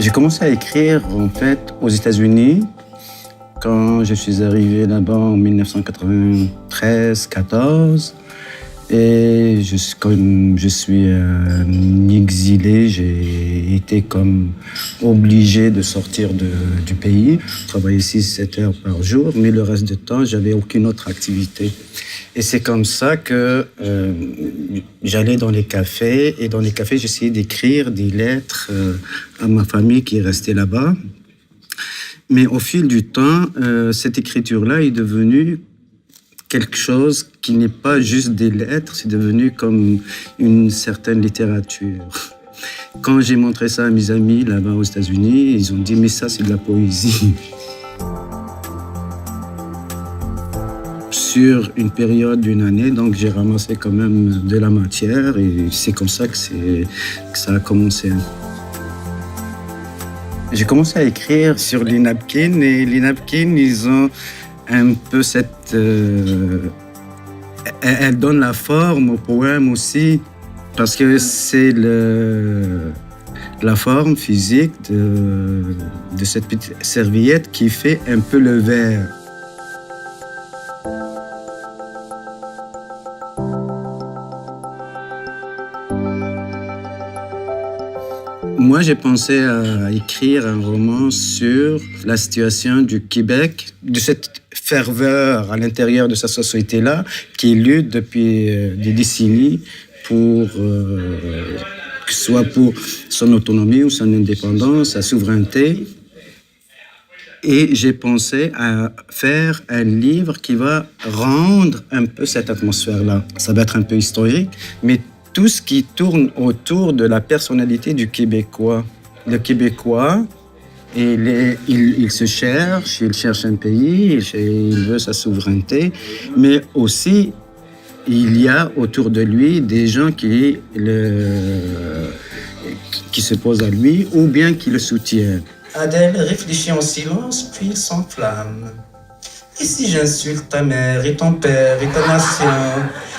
J'ai commencé à écrire en fait aux États-Unis quand je suis arrivé là-bas en 1993-14. Et comme je suis un exilé, j'ai été comme obligé de sortir du pays. Je travaillais 6-7 heures par jour, mais le reste du temps, j'avais aucune autre activité. Et c'est comme ça que j'allais dans les cafés. Et dans les cafés, j'essayais d'écrire des lettres à ma famille qui est restée là-bas. Mais au fil du temps, cette écriture-là est devenue quelque chose qui n'est pas juste des lettres, c'est devenu comme une certaine littérature. Quand j'ai montré ça à mes amis là-bas aux États-Unis, ils ont dit « mais ça, c'est de la poésie ». Sur une période d'une année, donc j'ai ramassé quand même de la matière et c'est comme ça que ça a commencé. J'ai commencé à écrire sur les napkins et les napkins, ils ont un peu cette... elle donne la forme au poème aussi, parce que c'est la forme physique de cette petite serviette qui fait un peu le vers. Moi, j'ai pensé à écrire un roman sur la situation du Québec, de cette ferveur à l'intérieur de sa société-là, qui lutte depuis des décennies pour, que ce soit pour son autonomie ou son indépendance, sa souveraineté. Et j'ai pensé à faire un livre qui va rendre un peu cette atmosphère-là. Ça va être un peu historique, mais tout ce qui tourne autour de la personnalité du Québécois. Le Québécois, il se cherche, il cherche un pays, il veut sa souveraineté, mais aussi il y a autour de lui des gens qui se posent à lui ou bien qui le soutiennent. Adèle réfléchit en silence, puis il s'enflamme. Et si j'insulte ta mère et ton père et ta nation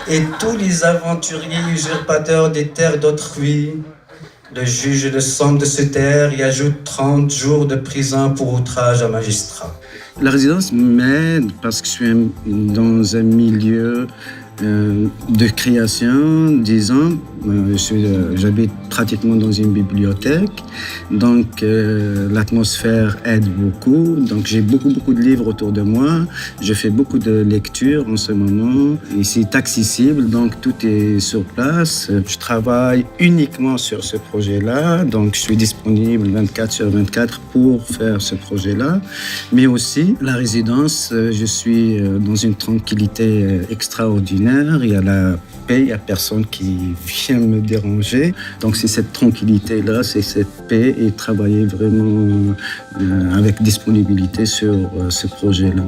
et tous les aventuriers usurpateurs des terres d'autrui? Le juge le somme de se taire et ajoute 30 jours de prison pour outrage à magistrat. La résidence m'aide parce que je suis dans un milieu de création, disons. J'habite pratiquement dans une bibliothèque, donc l'atmosphère aide beaucoup. Donc j'ai beaucoup de livres autour de moi. Je fais beaucoup de lectures en ce moment. Et c'est accessible, donc tout est sur place. Je travaille uniquement sur ce projet-là, donc je suis disponible 24/24 pour faire ce projet-là. Mais aussi, la résidence, je suis dans une tranquillité extraordinaire. Il y a la paix, il n'y a personne qui vient me déranger. Donc c'est cette tranquillité-là, c'est cette paix et travailler vraiment avec disponibilité sur ce projet-là.